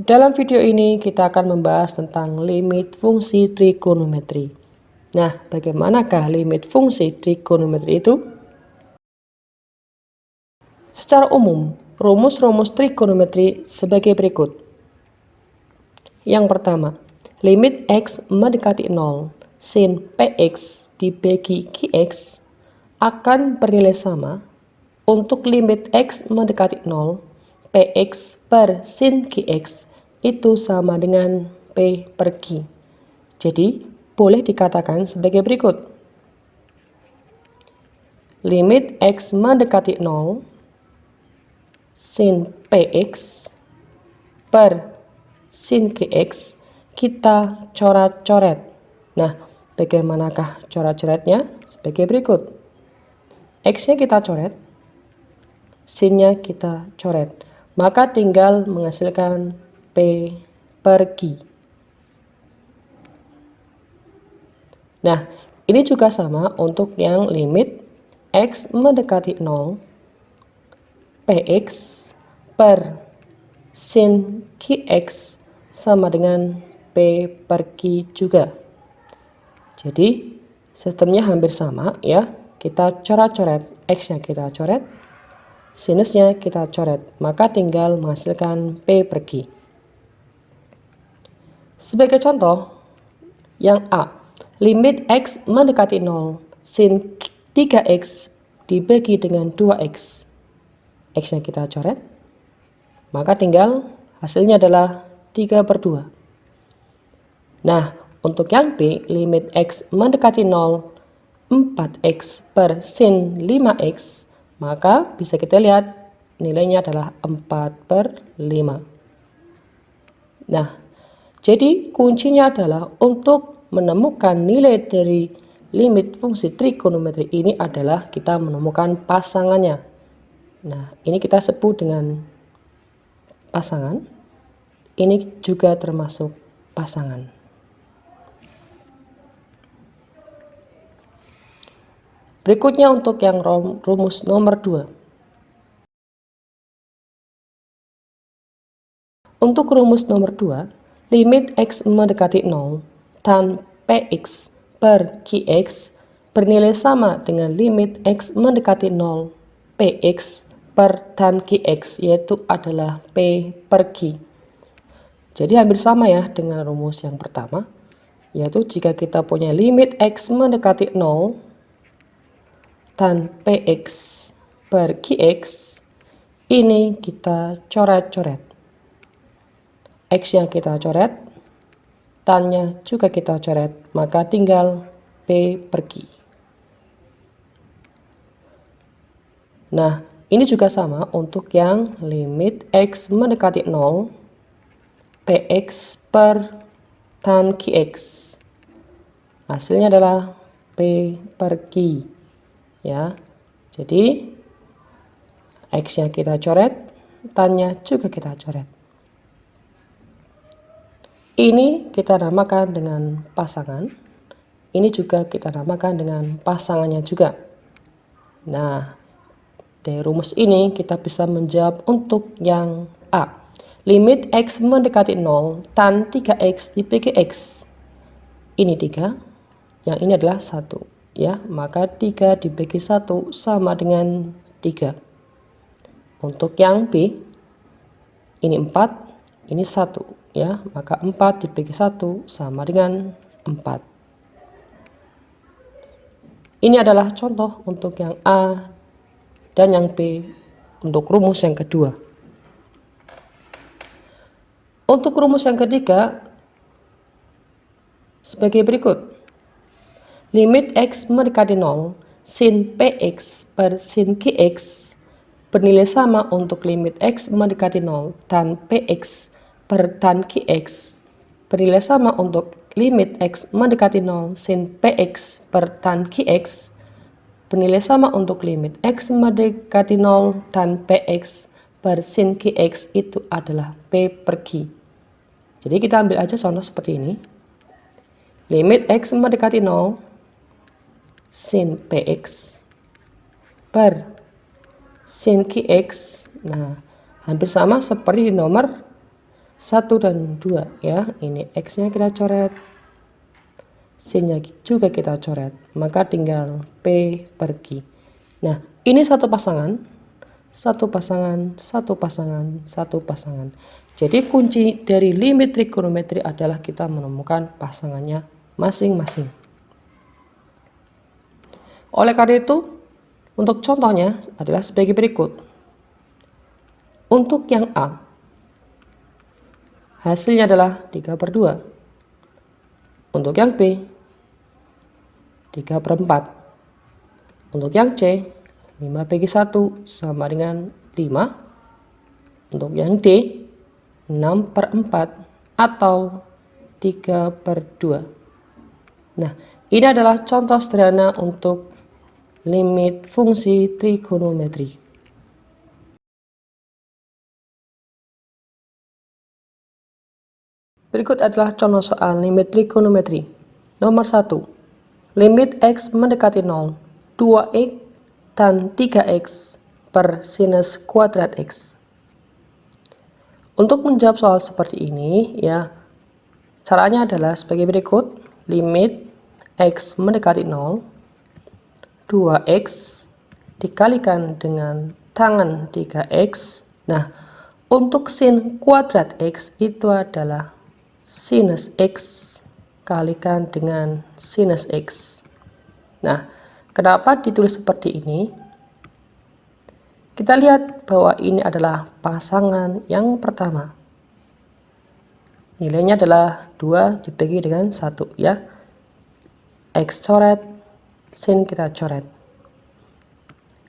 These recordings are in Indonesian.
Dalam video ini kita akan membahas tentang limit fungsi trigonometri. Nah, bagaimanakah limit fungsi trigonometri itu? Secara umum, rumus-rumus trigonometri sebagai berikut. Yang pertama, limit X mendekati 0, sin Px dibagi Qx akan bernilai sama untuk limit X mendekati 0, Px per sin Qx itu sama dengan P per Q. Jadi, boleh dikatakan sebagai berikut. Limit X mendekati 0, sin Px per sin Qx kita coret-coret. Nah, bagaimanakah coret-coretnya? Sebagai berikut. X-nya kita coret, sin-nya kita coret. Maka tinggal menghasilkan P per Q. Nah, ini juga sama untuk yang limit X mendekati 0, Px per sin Qx sama dengan P per Q juga. Jadi, sistemnya hampir sama ya. Kita coret-coret, X-nya kita coret, sinusnya kita coret, maka tinggal menghasilkan P per Q. Sebagai contoh, yang A, limit X mendekati 0, sin 3X dibagi dengan 2X. X-nya kita coret, maka tinggal hasilnya adalah 3 per 2. Nah, untuk yang B, limit X mendekati 0, 4X per sin 5X, maka bisa kita lihat nilainya adalah 4 per 5. Nah, jadi kuncinya adalah untuk menemukan nilai dari limit fungsi trigonometri ini adalah kita menemukan pasangannya. Nah, ini kita sebut dengan pasangan. Ini juga termasuk pasangan. Berikutnya untuk yang rumus nomor 2. Untuk rumus nomor 2, limit X mendekati 0 tan Px per Qx bernilai sama dengan limit X mendekati 0 Px per tan Qx, yaitu adalah P per Q. Jadi hampir sama ya dengan rumus yang pertama, yaitu jika kita punya limit X mendekati 0 tan Px per Qx, ini kita coret-coret. X yang kita coret, tan-nya juga kita coret, maka tinggal P per Q. Nah, ini juga sama untuk yang limit X mendekati 0, Px per tan Qx. Hasilnya adalah P per Q. Ya, jadi X-nya kita coret, tan-nya juga kita coret. Ini kita namakan dengan pasangan. Ini juga kita namakan dengan pasangannya juga. Nah, dari rumus ini kita bisa menjawab untuk yang A. Limit X mendekati 0 tan 3X dibagi X. Ini 3, yang ini adalah 1. Ya, maka 3 dibagi 1 sama dengan 3. Untuk yang B, ini 4, ini 1. Ya, maka 4 dibagi 1 sama dengan 4. Ini adalah contoh untuk yang A dan yang B untuk rumus yang kedua. Untuk rumus yang ketiga sebagai berikut. Limit X mendekati 0, sin Px per sin Qx bernilai sama untuk limit X mendekati 0 tan Px per tan Qx bernilai sama untuk limit X mendekati 0 sin Px per tan Qx bernilai sama untuk limit X mendekati 0 tan Px per sin Qx itu adalah P per Q. Jadi kita ambil aja contoh seperti ini. Limit X mendekati 0, sin Px per sin Qx. Nah, hampir sama seperti di nomor 1 dan 2 ya. Ini X-nya kita coret, sin-nya juga kita coret, maka tinggal P pergi. Nah, ini satu pasangan, satu pasangan, satu pasangan, satu pasangan. Jadi kunci dari limit trigonometri adalah kita menemukan pasangannya masing-masing. Oleh karena itu, untuk contohnya adalah sebagai berikut. Untuk yang A, hasilnya adalah 3/2. Untuk yang B, 3/4. Untuk yang C, 5/1 sama dengan 5. Untuk yang D, 6/4 atau 3/2. Nah, ini adalah contoh sederhana untuk limit fungsi trigonometri. Berikut adalah contoh soal limit trigonometri. Nomor 1. Limit X mendekati 0, 2X dan 3X per sinus kuadrat X. Untuk menjawab soal seperti ini, ya, caranya adalah sebagai berikut. Limit X mendekati 0, 2X dikalikan dengan tangan 3X. Nah, untuk sin kuadrat X itu adalah sinus X kalikan dengan sinus X. Nah, kenapa ditulis seperti ini? Kita lihat bahwa ini adalah pasangan yang pertama. Nilainya adalah 2 dibagi dengan 1 ya. X coret, sin kita coret.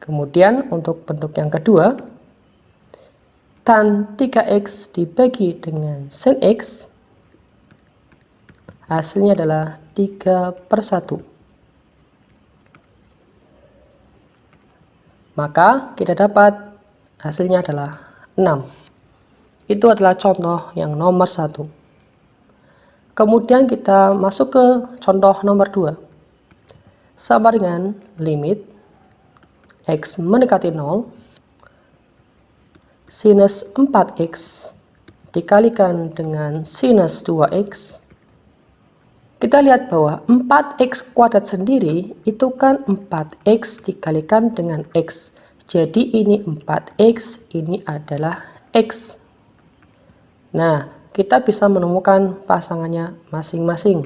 Kemudian untuk bentuk yang kedua, tan 3X dibagi dengan sin X, hasilnya adalah 3/1. Maka kita dapat hasilnya adalah 6. Itu adalah contoh yang nomor 1. Kemudian kita masuk ke contoh nomor 2. Sama dengan limit X mendekati 0, sinus 4X dikalikan dengan sinus 2X. Kita lihat bahwa 4X kuadrat sendiri itu kan 4X dikalikan dengan X. Jadi ini 4X, ini adalah X. Nah, kita bisa menemukan pasangannya masing-masing.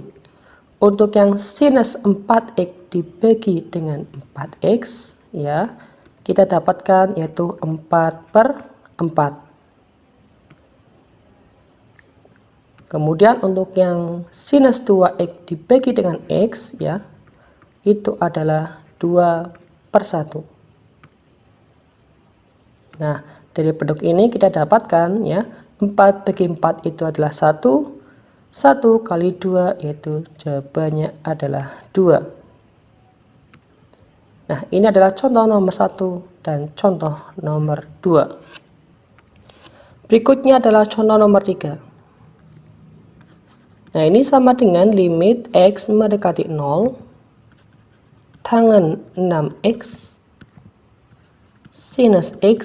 Untuk yang sinus 4X dibagi dengan 4X, ya, kita dapatkan yaitu 4/4. Kemudian untuk yang sinus 2X dibagi dengan X, ya, itu adalah 2/1. Nah, dari bentuk ini kita dapatkan ya, 4/4 itu adalah 1, 1 kali 2 yaitu jawabannya adalah 2. Nah, ini adalah contoh nomor 1 dan contoh nomor 2. Berikutnya adalah contoh nomor 3. Nah, ini sama dengan limit X mendekati 0, tangen 6X, sinus X,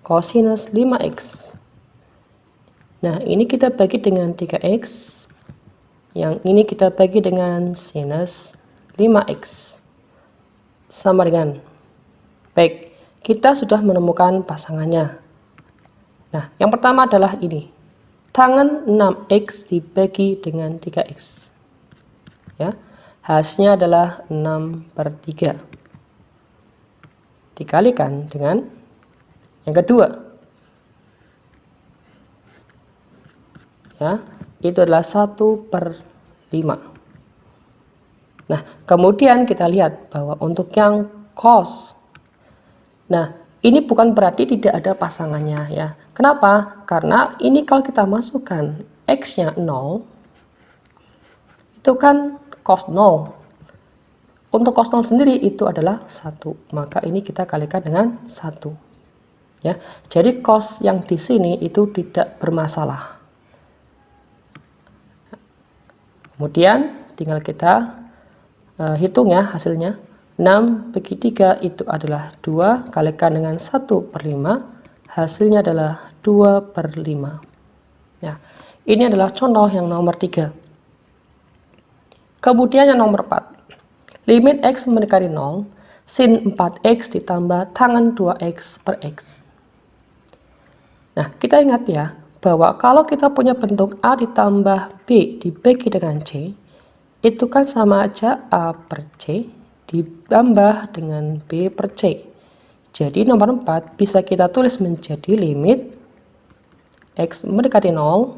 kosinus 5X. Nah, ini kita bagi dengan 3X, yang ini kita bagi dengan sinus 5X. Sama dengan, baik, kita sudah menemukan pasangannya. Nah, yang pertama adalah ini. Tangan 6X dibagi dengan 3X. Ya, hasilnya adalah 6/3. Dikalikan dengan yang kedua. Ya, itu adalah 1/5. Nah, kemudian kita lihat bahwa untuk yang cos. Nah, ini bukan berarti tidak ada pasangannya ya. Kenapa? Karena ini kalau kita masukkan X-nya 0, itu kan cos 0. Untuk cos 0 sendiri itu adalah 1. Maka ini kita kalikan dengan 1. Ya. Jadi cos yang di sini itu tidak bermasalah. Kemudian tinggal kita hitung ya hasilnya. 6/3 itu adalah 2, kalikan dengan 1/5, hasilnya adalah 2/5. Ya, ini adalah contoh yang nomor 3. Kemudian yang nomor 4. Limit X mendekati 0, sin 4X ditambah tangan 2X per X. Nah, kita ingat ya, bahwa kalau kita punya bentuk A ditambah B dibagi dengan C, itu kan sama aja A per C ditambah dengan B per C. Jadi nomor 4 bisa kita tulis menjadi limit X mendekati 0,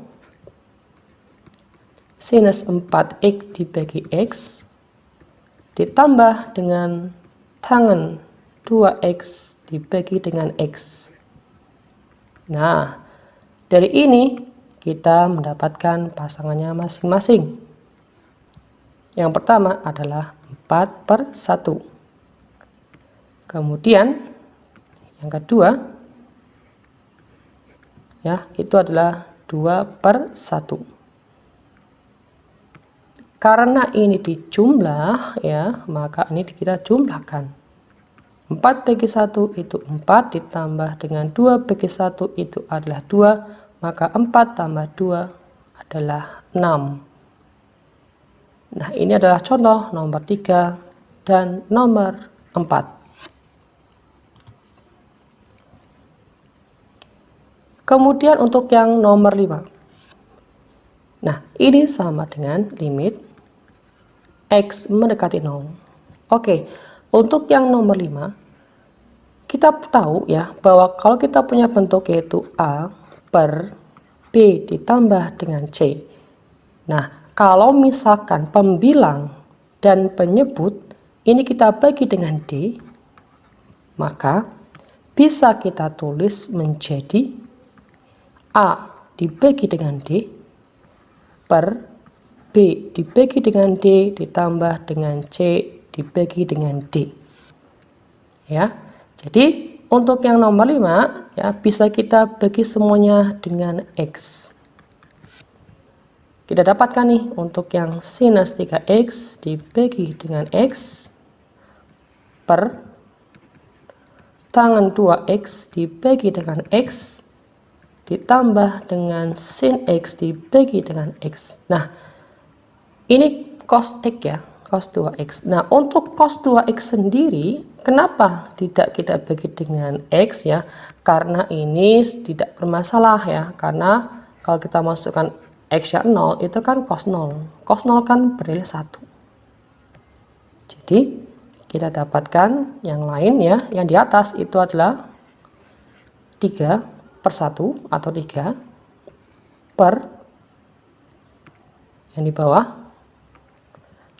sinus 4X dibagi X ditambah dengan tangen 2X dibagi dengan X. Nah, dari ini kita mendapatkan pasangannya masing-masing. Yang pertama adalah 4/1. Kemudian yang kedua ya, itu adalah 2/1. Karena ini dijumlah ya, maka ini kita jumlahkan. 4/1 itu 4 ditambah dengan 2/1 itu adalah 2, maka 4 tambah 2 adalah 6. Nah, ini adalah contoh nomor 3 dan nomor 4. Kemudian untuk yang nomor 5. Nah, ini sama dengan limit X mendekati 0. Oke, untuk yang nomor 5, kita tahu ya bahwa kalau kita punya bentuk yaitu A per B ditambah dengan C. Nah, kalau misalkan pembilang dan penyebut ini kita bagi dengan D, maka bisa kita tulis menjadi A dibagi dengan D per B dibagi dengan D ditambah dengan C dibagi dengan D. Ya. Jadi untuk yang nomor 5 ya bisa kita bagi semuanya dengan X. Kita dapatkan nih untuk yang sinus 3X dibagi dengan X per tangen 2X dibagi dengan X ditambah dengan sin X dibagi dengan X. Nah, ini cos X ya, cos 2X. Nah, untuk cos 2X sendiri, kenapa tidak kita bagi dengan X ya? Karena ini tidak bermasalah ya, karena kalau kita masukkan X nya 0, itu kan cos 0. Cos 0 kan bernilai 1. Jadi, kita dapatkan yang lain ya, yang di atas itu adalah 3/1 atau 3 per yang di bawah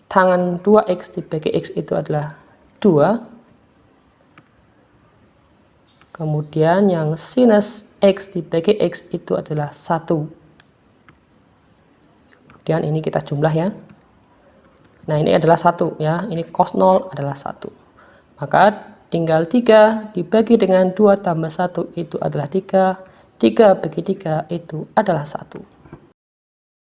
tangan 2X dibagi X itu adalah 2. Kemudian yang sinus X dibagi X itu adalah 1. Kemudian ini kita jumlah ya. Nah, ini adalah 1 ya. Ini cos 0 adalah 1. Maka tinggal 3 dibagi dengan 2 tambah 1 itu adalah 3. 3 bagi 3 itu adalah 1.